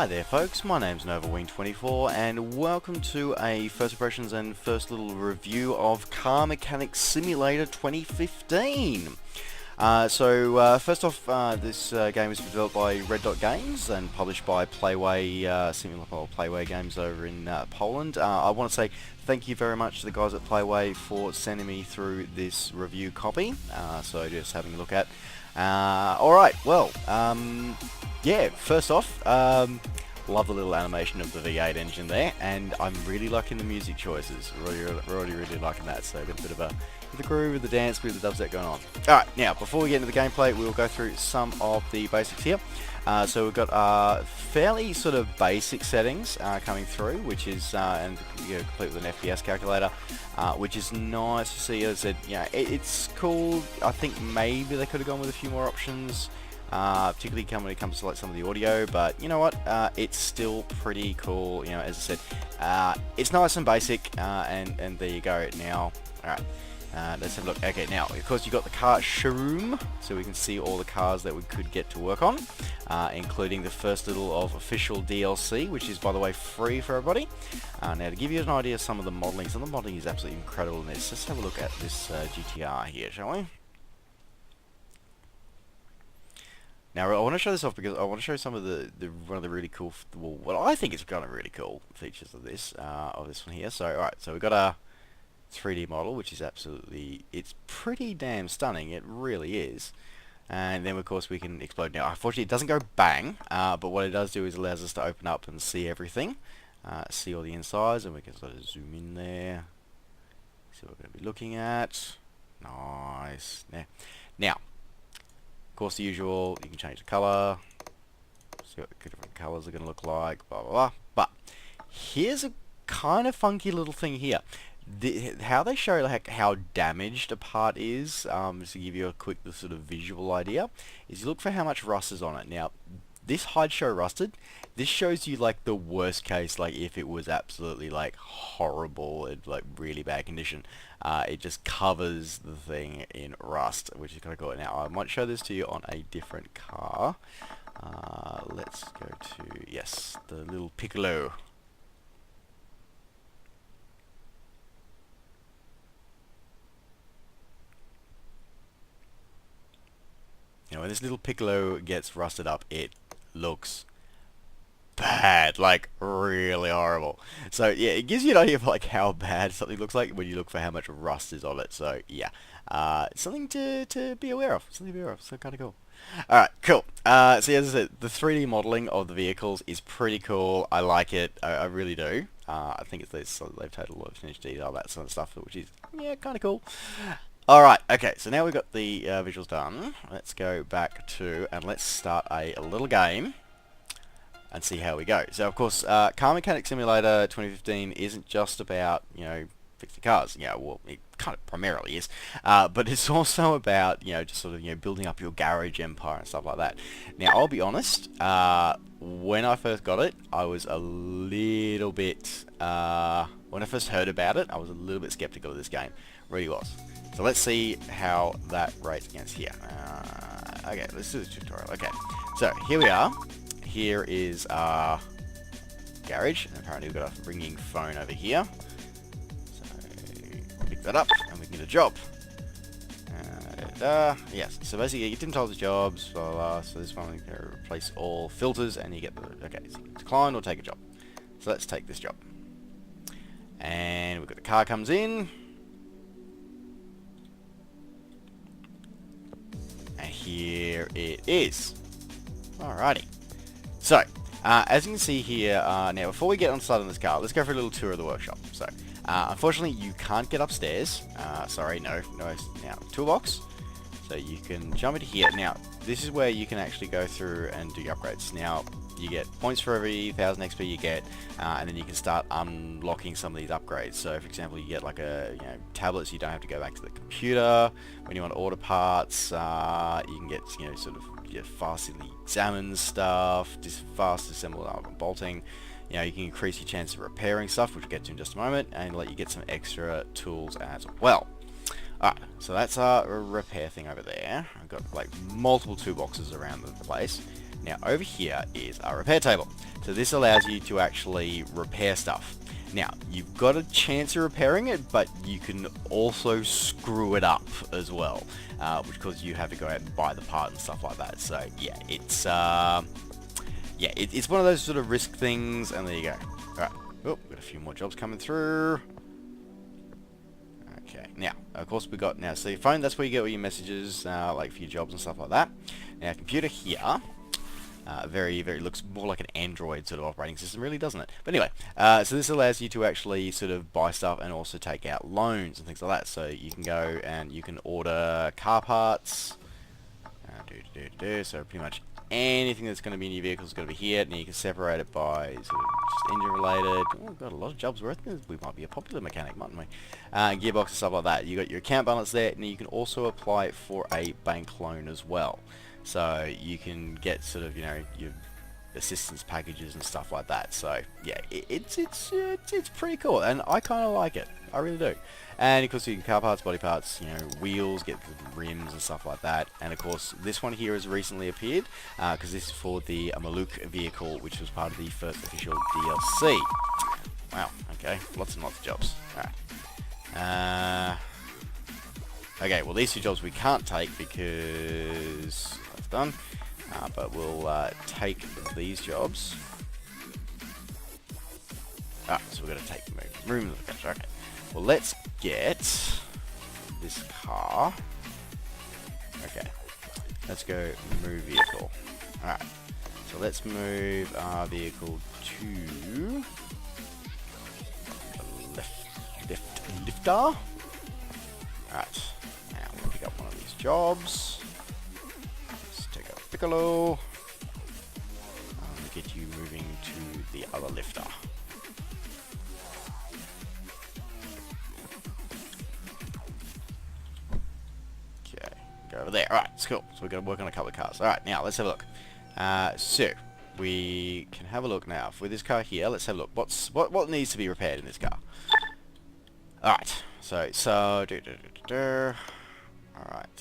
Hi there folks, my name's NovaWing24 and welcome to a first impressions and first little review of Car Mechanic Simulator 2015. First off, this game is developed by Red Dot Games and published by PlayWay, PlayWay Games over in Poland. I want to say thank you very much to the guys at PlayWay for sending me through this review copy, so just having a look at. Alright, well, yeah, first off, love the little animation of the V8 engine there, and I'm really liking the music choices. Really liking that, so got a bit of the groove, with the dance, with the dubstep going on. Alright, now, before we get into the gameplay, we'll go through some of the basics here. So we've got fairly sort of basic settings coming through, which is, and complete with an FPS calculator, which is nice to see. As I said, it's cool. I think maybe they could have gone with a few more options, particularly when it comes to like some of the audio, but you know what, it's still pretty cool. As I said, it's nice and basic, and there you go. Now, alright. Let's have a look. Okay, now, of course, you've got the car showroom, so we can see all the cars that we could get to work on, including the first little of official DLC, which is, by the way, free for everybody. Now, to give you an idea of some of the modelling, some of the modelling is absolutely incredible in this. Let's have a look at this GTR here, shall we? Now, I want to show this off because I want to show some of one of the really cool, well, what I think is kind of really cool features of this one here. So, alright, so we've got a 3D model, which is absolutely, it's pretty damn stunning, it really is. And then of course we can explode. Now unfortunately it doesn't go bang, but what it does do is allows us to open up and see everything, see all the insides, and we can sort of zoom in there, see what we're going to be looking at. Nice. Now of course the usual, you can change the colour, see what the different colours are going to look like, blah blah blah. But here's a kind of funky little thing here. How they show like how damaged a part is, just to give you a quick sort of visual idea, is you look for how much rust is on it. Now, this hide show rusted. This shows you like the worst case, like if it was absolutely like horrible and like really bad condition. It just covers the thing in rust, which is kind of cool. Now, I might show this to you on a different car. Let's go to, yes, the little Piccolo. When this little Piccolo gets rusted up, it looks bad, like really horrible. So yeah, it gives you an idea of like how bad something looks like when you look for how much rust is on it. So yeah, something to be aware of. Something to be aware of. So kind of cool. Alright, cool. So as I said, the 3D modeling of the vehicles is pretty cool. I like it. I really do. I think they've taken a lot of finished detail, that sort of stuff, which is, yeah, kind of cool. Alright, okay, so now we've got the visuals done. Let's go back to, and let's start a little game and see how we go. So, of course, Car Mechanic Simulator 2015 isn't just about, fixing cars. Well, it kind of primarily is. But it's also about, just sort of, building up your garage empire and stuff like that. Now, I'll be honest, when I first got it, I was a little bit, when I first heard about it, I was a little bit skeptical of this game. Really was. So let's see how that rates against here. Okay, let's do the tutorial. Okay, so here we are. Here is our garage. And apparently we've got a ringing phone over here. So we'll pick that up and we can get a job. Yes, so basically you didn't tell the jobs, blah, blah, blah. So this one we can replace all filters and you get the, okay, so decline or take a job. So let's take this job. And we've got the car comes in. Here it is. Alrighty. So, as you can see here, now before we get on started on this car, let's go for a little tour of the workshop. So, unfortunately you can't get upstairs. Sorry, no, now toolbox. So you can jump into here. Now, this is where you can actually go through and do your upgrades. Now, you get points for every 1000 XP you get, and then you can start unlocking some of these upgrades. So, for example, you get like a tablet, so you don't have to go back to the computer. When you want to order parts, you can get sort of fastly examine stuff, just fast assemble bolting. You can increase your chance of repairing stuff, which we'll get to in just a moment, and let you get some extra tools as well. Alright, so that's our repair thing over there. I've got like multiple toolboxes around the place. Now over here is our repair table. So So this allows you to actually repair stuff. Now, you've got a chance of repairing it, but you can also screw it up as well, which causes you have to go out and buy the part and stuff like that. So yeah, it's one of those sort of risk things, and there you go. Alright, oh, got a few more jobs coming through. Okay, now, of course we got, now, so your phone, that's where you get all your messages, like for your jobs and stuff like that. Now, computer here, very, looks more like an Android sort of operating system, really, doesn't it? But anyway, so this allows you to actually sort of buy stuff and also take out loans and things like that. So you can go and you can order car parts, so pretty much anything that's going to be in your vehicle is going to be here, and you can separate it by sort of just engine related. Oh, we've got a lot of jobs worth. We might be a popular mechanic, mightn't we? Gearbox and stuff like that. You got your account balance there, and you can also apply for a bank loan as well. So you can get sort of, you know, your assistance packages and stuff like that. So yeah, it's pretty cool, and I kind of like it. I really do. And of course you can car parts, body parts, you know, wheels, get the rims and stuff like that. And of course this one here has recently appeared because this is for the MacLeod vehicle, which was part of the first official DLC. Wow. Okay, lots and lots of jobs. All right. Okay, well these two jobs we can't take because that's done. But we'll take these jobs. Alright, so we're going to take room of the car. Okay. Well, let's get this car. Okay. Let's go move vehicle. Alright. So let's move our vehicle to the lifter. Alright. Now we'll pick up one of these jobs. Let's take a Piccolo. Get you moving to the other lifter. Go over there. Alright, it's cool. So we're going to work on a couple of cars. Alright, now let's have a look. So we can have a look now. For this car here, let's have a look. What needs to be repaired in this car? Alright, alright.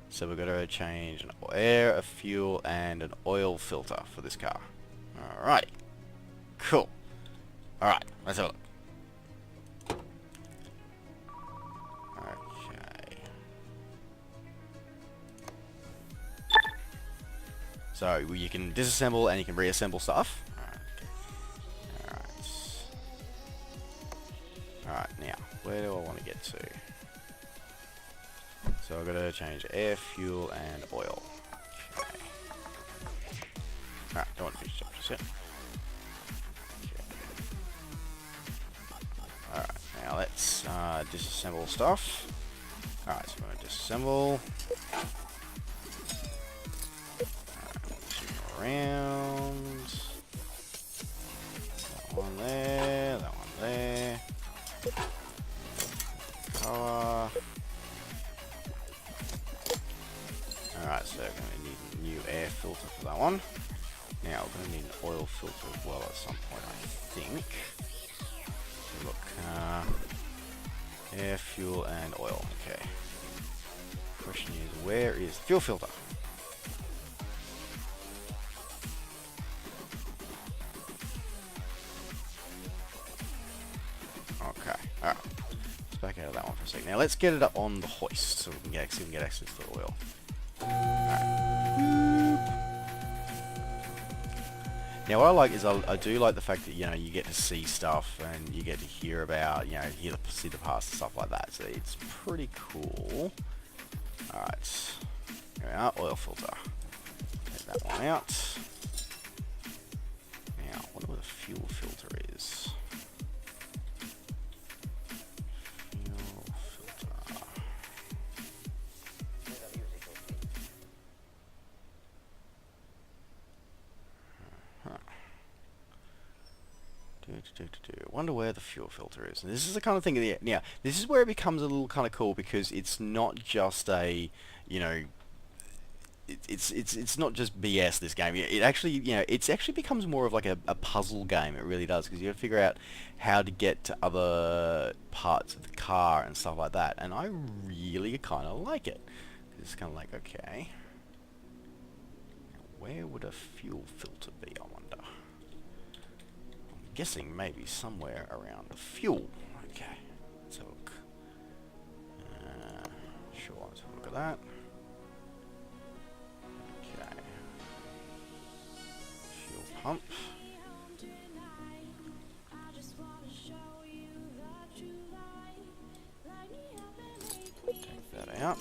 So we're going to change an air, a fuel, and an oil filter for this car. Alright. Cool. Alright, let's have a look. So you can disassemble and you can reassemble stuff. Alright, now, where do I want to get to? So I've got to change air, fuel, and oil. Okay. Alright, don't want to finish job just yet. Okay. Alright, now let's disassemble stuff. Alright, so we're going to disassemble. Around. That one there, that one there. Color. Alright, so we're going to need a new air filter for that one. Now we're going to need an oil filter as well at some point, I think. So look, air, fuel, and oil. Okay. Question is, where is the fuel filter? Okay, alright. Let's back out of that one for a second. Now let's get it up on the hoist so we can get access to the oil. Alright. Now what I like is I do like the fact that, you know, you get to see stuff and you get to hear about, you know, see the past and stuff like that. So it's pretty cool. Alright. Here we are, oil filter. Take that one out. Now, I wonder what the fuel filter is. Wonder where the fuel filter is. And this is the kind of thing. Yeah, this is where it becomes a little kind of cool because it's not just a, you know, it's not just BS. This game, it actually, you know, it actually becomes more of like a puzzle game. It really does, because you got to figure out how to get to other parts of the car and stuff like that. And I really kind of like it. It's kind of like, okay, where would a fuel filter be, I wonder? I'm guessing maybe somewhere around the fuel. Okay, let's have a look. Sure, let's have a look at that. Okay. Fuel pump. Take that out.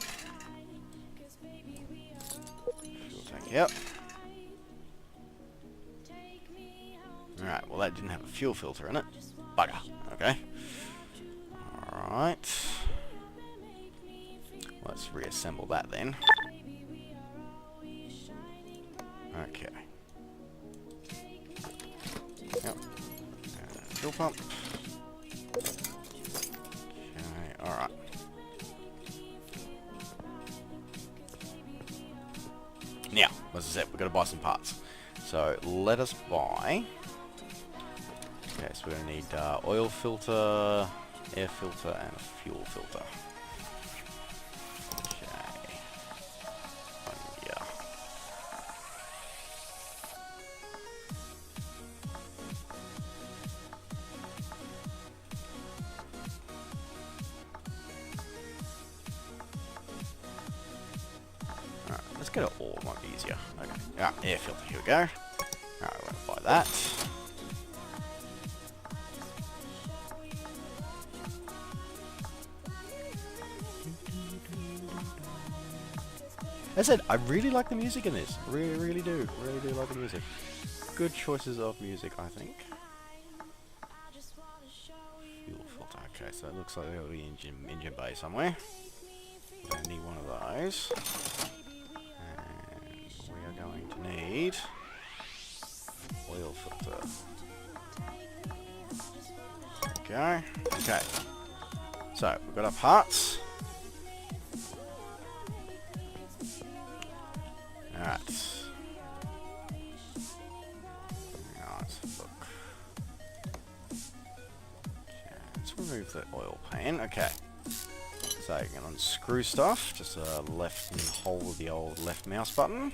Fuel tank out. Alright, well that didn't have a fuel filter in it. Bugger. Okay. Alright. Let's reassemble that then. Okay. Yep. Fuel pump. Okay, alright. Now, as I said, we've got to buy some parts. So, let us buy... Okay, so we're going to need oil filter, air filter, and a fuel filter. Okay. Yeah. Alright, let's get it all, might be easier. Okay. Alright, air filter, here we go. Alright, we're going to buy that. As I said, I really like the music in this. Really do like the music. Good choices of music, I think. Fuel filter. Okay, so it looks like there'll be engine bay somewhere. We're going to need one of those. And we are going to need oil filter. There we go. Okay. So, we've got our parts. Alright. Let's look. Okay, let's remove the oil pan. Okay. So you can unscrew stuff. Just left and hold the old left mouse button.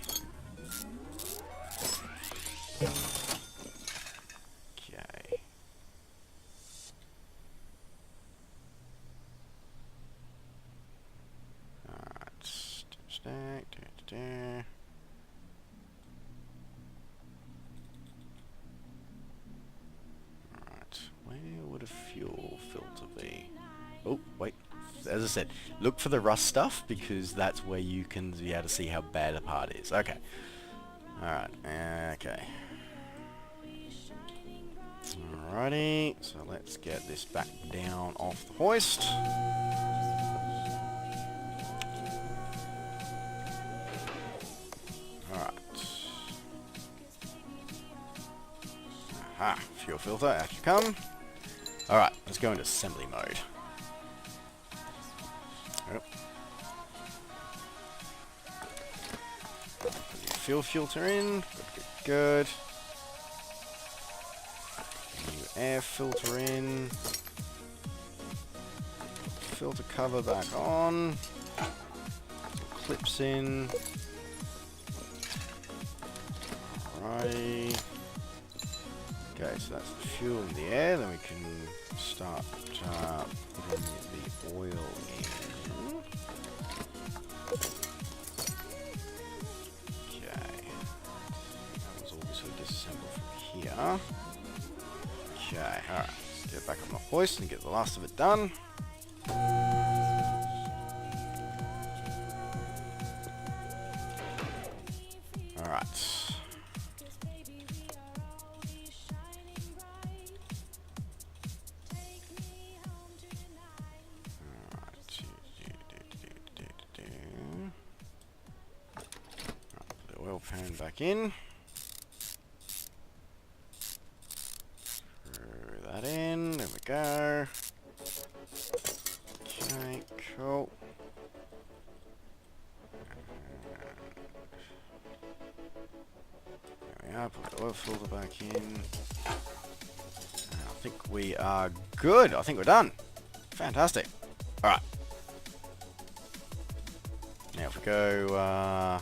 Okay. Alright. Stack. Where would a fuel filter be? Oh, wait. As I said, look for the rust stuff, because that's where you can be able to see how bad a part is. Okay. Alright, okay. Alrighty, so let's get this back down off the hoist. Alright. Aha, fuel filter, out you come. Alright, let's go into assembly mode. Yep. Put the fuel filter in. Good. New air filter in. Filter cover back on. Clips in. Alrighty. Okay, so that's the fuel in the air. Then we can start putting the oil in. Okay. That was all sort of disassembled from here. Okay, alright. Let's get back on the hoist and get the last of it done. Alright. Pan back in. Throw that in. There we go. Okay, cool. There we are. Put the oil filter back in. I think we are good. I think we're done. Fantastic. Alright. Now if we go...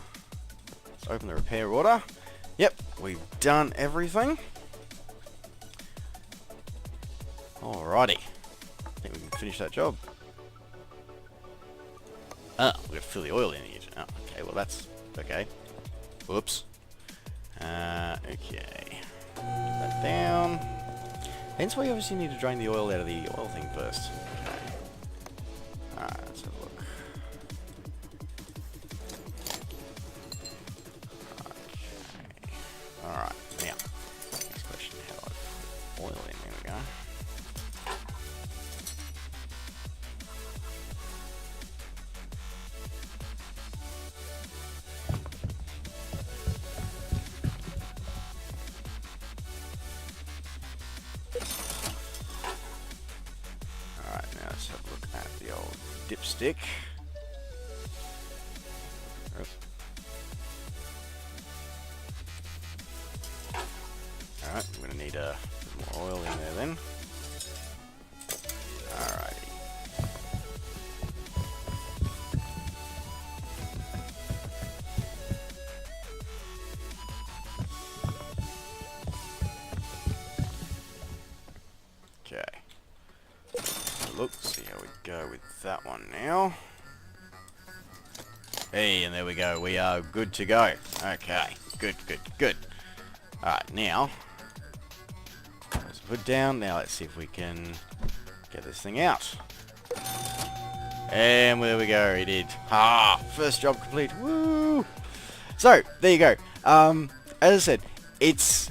open the repair order. we've done everything. Alrighty. I think we can finish that job. Oh, we've got to fill the oil in here. Oh, okay, well that's okay. Whoops. Okay. Put that down. Hence why you obviously need to drain the oil out of the oil thing first. Okay. Alright, let's have a look. Okay. Alright, now. Next question, how do I put oil in? There we go. Alright, now let's have a look at the old dipstick. Alright, we're going to need a bit more oil in there then. Alrighty. Okay. Look, see how we go with that one now. Hey, and there we go. We are good to go. Okay, good, good, good. Alright, now, let's put down. Now let's see if we can get this thing out. And there we go, it did. Ah, first job complete. Woo! So, there you go. As I said, it's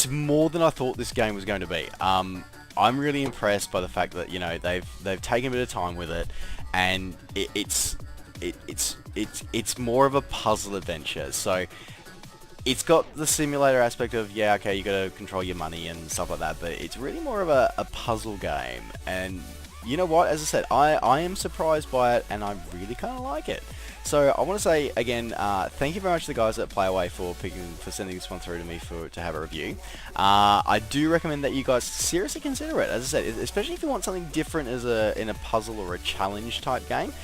more than I thought this game was going to be. I'm really impressed by the fact that, you know, they've taken a bit of time with it, and it's more of a puzzle adventure. So it's got the simulator aspect of, yeah, okay, you got to control your money and stuff like that, but it's really more of a puzzle game. And you know what? As I said, I am surprised by it, and I really kind of like it. So I want to say again, thank you very much to the guys at PlayWay for sending this one through to me to have a review. I do recommend that you guys seriously consider it. As I said, especially if you want something different in a puzzle or a challenge type game,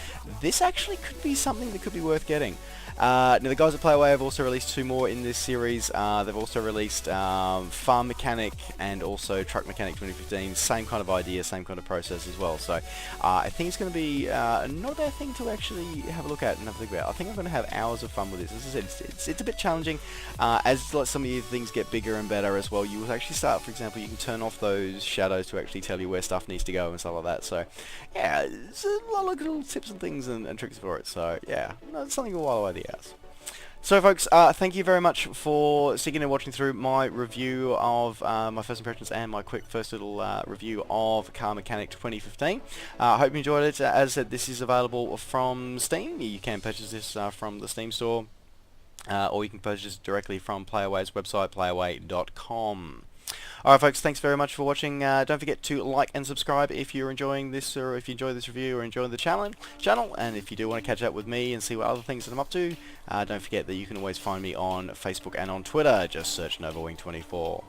this actually could be something that could be worth getting. Now the guys at PlayWay have also released 2 more in this series. They've also released Farm Mechanic and also Truck Mechanic 2015. Same kind of idea, same kind of process as well. So I think it's going to be not a bad thing to actually have a look at and have a think about. I think I'm going to have hours of fun with this. As I said, it's a bit challenging. As some of these things get bigger and better as well, you will actually start, for example, you can turn off those shadows to actually tell you where stuff needs to go and stuff like that. So yeah, there's a lot of little tips and things and tricks for it. So yeah, it's something to while away the hours. So folks, thank you very much for sticking and watching through my review of my first impressions and my quick first little review of Car Mechanic 2015. I hope you enjoyed it. As I said, this is available from Steam. You can purchase this from the Steam store, or you can purchase it directly from PlayWay's website, playway.com. Alright folks, thanks very much for watching. Don't forget to like and subscribe if you're enjoying this, or if you enjoy this review or enjoy the channel. And if you do want to catch up with me and see what other things that I'm up to, don't forget that you can always find me on Facebook and on Twitter. Just search NovaWing24.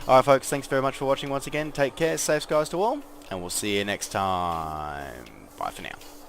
Alright folks, thanks very much for watching once again. Take care, safe skies to all, and we'll see you next time. Bye for now.